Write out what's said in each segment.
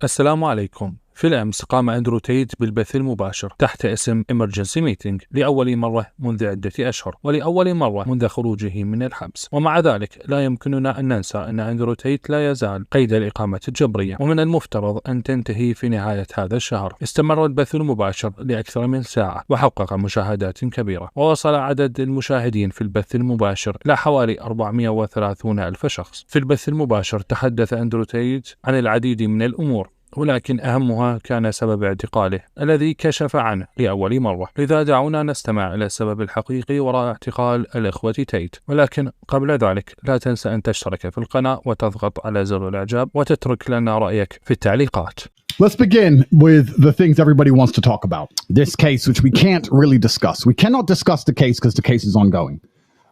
السلام عليكم. في الأمس قام أندرو بالبث المباشر تحت اسم Emergency Meeting لأول مرة منذ عدة أشهر ولأول مرة منذ خروجه من الحبس، ومع ذلك لا يمكننا أن ننسى أن أندرو لا يزال قيد الإقامة الجبرية، ومن المفترض أن تنتهي في نهاية هذا الشهر. استمر البث المباشر لأكثر من ساعة وحقق مشاهدات كبيرة، ووصل عدد المشاهدين في البث المباشر إلى حوالي 430 ألف شخص. في البث المباشر تحدث أندرو عن العديد من الأمور، ولكن أهمها كان سبب اعتقاله الذي كشف عنه لأول مرة. لذا دعونا نستمع إلى السبب الحقيقي وراء اعتقال الإخوة تيت، ولكن قبل ذلك لا تنسى أن تشترك في القناة وتضغط على زر الإعجاب وتترك لنا رأيك في التعليقات. Let's begin with the things everybody wants to talk about. This case, which we can't really discuss. We cannot discuss the case because the case is ongoing.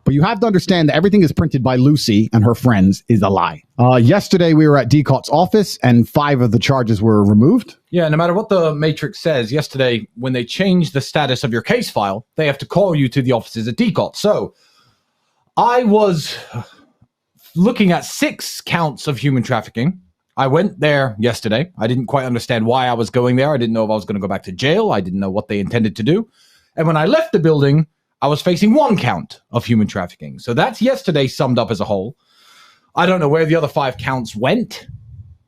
But you have to understand that everything is printed by Lucy and her friends is a lie. Yesterday, we were at DCOT's office and 5 of the charges were removed. Yeah, no matter what the Matrix says, yesterday, when they change the status of your case file, they have to call you to the offices at DCOT. So I was looking at 6 counts of human trafficking. I went there yesterday. I didn't quite understand why I was going there. I didn't know if I was going to go back to jail. I didn't know what they intended to do. And when I left the building, I was facing 1 count of human trafficking. So that's yesterday summed up as a whole. I don't know where the other 5 counts went.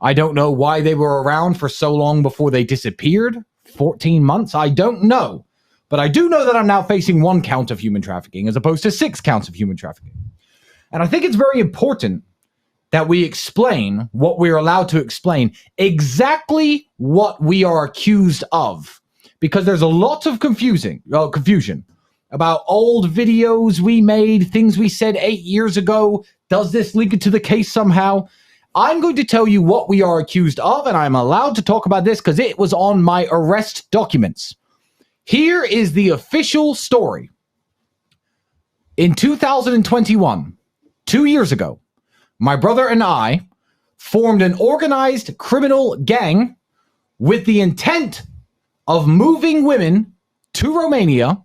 I don't know why they were around for so long before they disappeared. 14 months? I don't know. But I do know that I'm now facing 1 count of human trafficking as opposed to 6 counts of human trafficking. And I think it's very important that we explain what we're allowed to explain, exactly what we are accused of. Because there's a lot of confusion about old videos we made, things we said 8 years ago. Does this link it to the case somehow? I'm going to tell you what we are accused of, and I'm allowed to talk about this because it was on my arrest documents. Here is the official story. In 2021, 2 years ago, my brother and I formed an organized criminal gang with the intent of moving women to Romania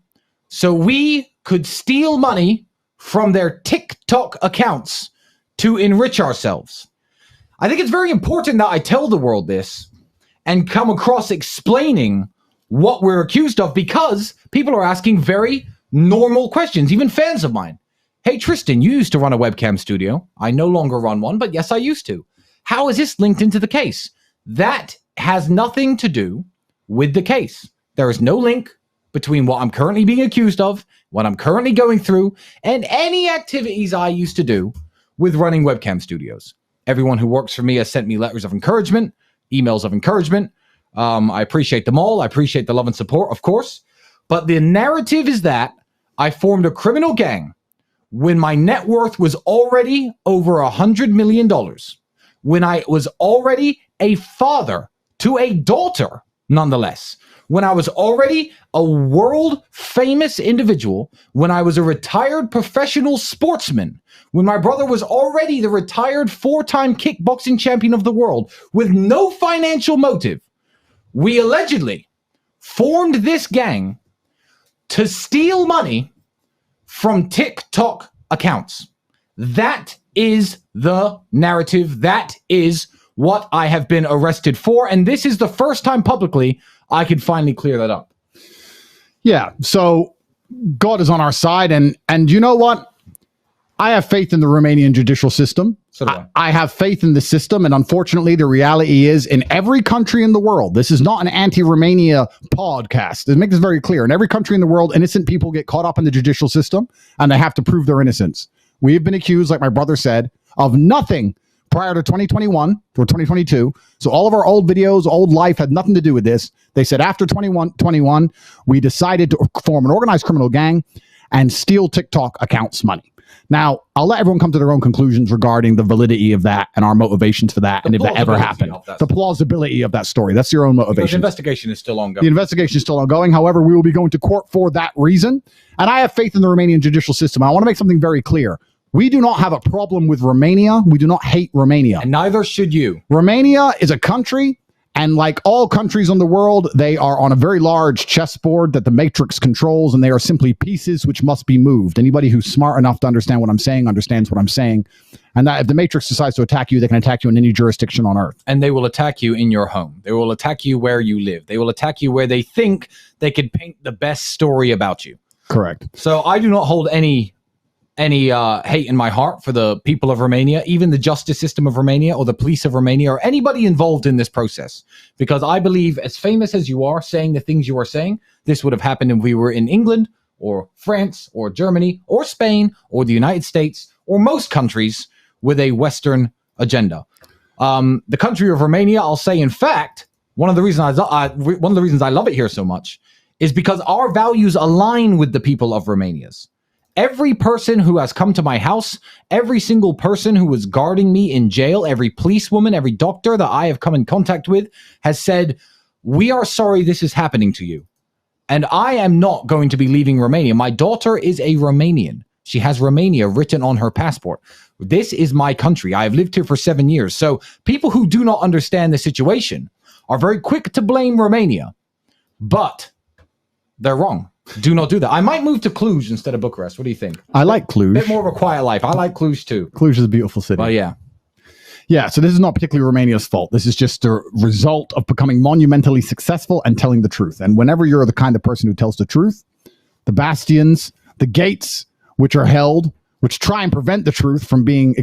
so we could steal money from their TikTok accounts to enrich ourselves. I think it's very important that I tell the world this and come across explaining what we're accused of, because people are asking very normal questions, even fans of mine. Hey, Tristan, you used to run a webcam studio. I no longer run one, but yes, I used to. How is this linked into the case? That has nothing to do with the case. There is no link between what I'm currently being accused of, what I'm currently going through, and any activities I used to do with running webcam studios. Everyone who works for me has sent me letters of encouragement, emails of encouragement. I appreciate them all. I appreciate the love and support, of course. But the narrative is that I formed a criminal gang when my net worth was already over $100 million, when I was already a father to a daughter, nonetheless, when I was already a world famous individual, when I was a retired professional sportsman, when my brother was already the retired 4-time kickboxing champion of the world with no financial motive, we allegedly formed this gang to steal money from TikTok accounts. That is the narrative. That is what I have been arrested for. And this is the first time publicly I could finally clear that up. Yeah, so God is on our side. And you know what? I have faith in the Romanian judicial system. So do I. I have faith in the system. And unfortunately, the reality is in every country in the world, this is not an anti-Romania podcast. Let's make this very clear. In every country in the world, innocent people get caught up in the judicial system and they have to prove their innocence. We have been accused, like my brother said, of nothing prior to 2021 or 2022. So all of our old videos, old life had nothing to do with this. They said after 2021, we decided to form an organized criminal gang and steal TikTok accounts money. Now, I'll let everyone come to their own conclusions regarding the validity of that and our motivations for that, and if that ever happened. The plausibility of that story. That's your own motivation. The investigation is still ongoing. The investigation is still ongoing. However, we will be going to court for that reason. And I have faith in the Romanian judicial system. I want to make something very clear. We do not have a problem with Romania. We do not hate Romania. And neither should you. Romania is a country, and like all countries in the world, they are on a very large chessboard that the Matrix controls, and they are simply pieces which must be moved. Anybody who's smart enough to understand what I'm saying understands what I'm saying. and that if the Matrix decides to attack you, they can attack you in any jurisdiction on Earth. And they will attack you in your home. They will attack you where you live. They will attack you where they think they could paint the best story about you. Correct. So I do not hold any hate in my heart for the people of Romania, even the justice system of Romania or the police of Romania or anybody involved in this process. Because I believe, as famous as you are, saying the things you are saying, this would have happened if we were in England or France or Germany or Spain or the United States or most countries with a Western agenda. The country of Romania, I'll say, in fact, one of the reasons I love it here so much is because our values align with the people of Romania's. Every person who has come to my house, every single person who was guarding me in jail, every policewoman, every doctor that I have come in contact with has said, "We are sorry this is happening to you." And I am not going to be leaving Romania. My daughter is a Romanian. She has Romania written on her passport. This is my country. I have lived here for 7 years. So people who do not understand the situation are very quick to blame Romania, but they're wrong. Do not do that. I might move to Cluj instead of Bucharest. What do you think? I like Cluj. A bit more of a quiet life. I like Cluj too. Cluj is a beautiful city. Well, yeah. Yeah, so this is not particularly Romania's fault. This is just a result of becoming monumentally successful and telling the truth. And whenever you're the kind of person who tells the truth, the bastions, the gates, which are held, which try and prevent the truth from being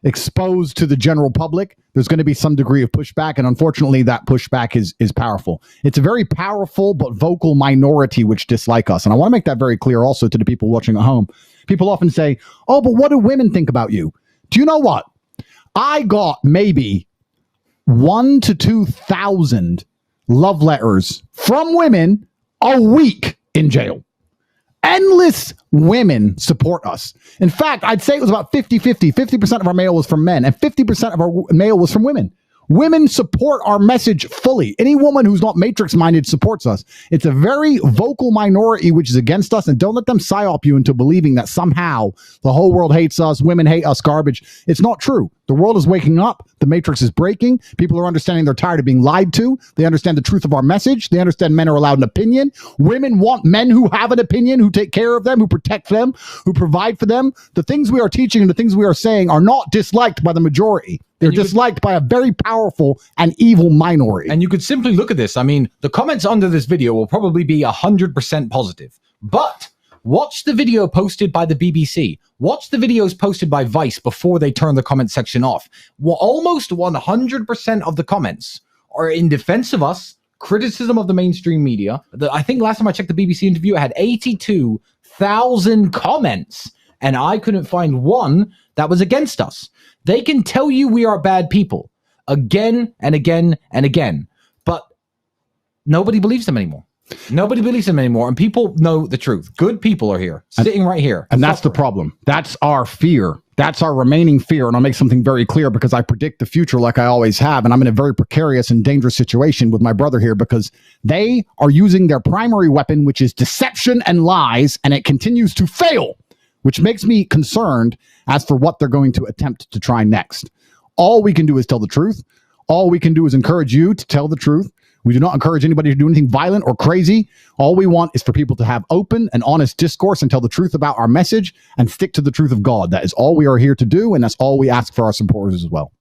exposed to the general public, there's going to be some degree of pushback. And unfortunately, that pushback is powerful. It's a very powerful but vocal minority which dislike us. And I want to make that very clear also to the people watching at home. People often say, "Oh, but what do women think about you?" Do you know what? I got maybe 1,000 to 2,000 love letters from women a week in jail. Endless women support us. In fact, I'd say it was about 50-50. 50% of our mail was from men and 50% of our mail was from women. Women support our message fully. Any woman who's not matrix-minded supports us. It's a very vocal minority which is against us, and don't let them psyop you into believing that somehow the whole world hates us, women hate us, garbage. It's not true. The world is waking up. The matrix is breaking. People are understanding they're tired of being lied to. They understand the truth of our message. They understand men are allowed an opinion. Women want men who have an opinion, who take care of them, who protect them, who provide for them. The things we are teaching and the things we are saying are not disliked by the majority. They're disliked by a very powerful and evil minority. And you could simply look at this. I mean, the comments under this video will probably be 100% positive. But watch the video posted by the BBC. Watch the videos posted by Vice before they turn the comment section off. Well, almost 100% of the comments are in defense of us, criticism of the mainstream media. I think last time I checked the BBC interview, it had 82,000 comments, and I couldn't find one that was against us. They can tell you we are bad people again and again and again, but nobody believes them anymore. Nobody believes them anymore, and people know the truth. Good people are here, sitting right here. And that's the problem. That's our fear. That's our remaining fear. And I'll make something very clear because I predict the future like I always have. And I'm in a very precarious and dangerous situation with my brother here because they are using their primary weapon, which is deception and lies, and it continues to fail, which makes me concerned as for what they're going to attempt to try next. All we can do is tell the truth. All we can do is encourage you to tell the truth. We do not encourage anybody to do anything violent or crazy. All we want is for people to have open and honest discourse and tell the truth about our message and stick to the truth of God. That is all we are here to do, and that's all we ask for our supporters as well.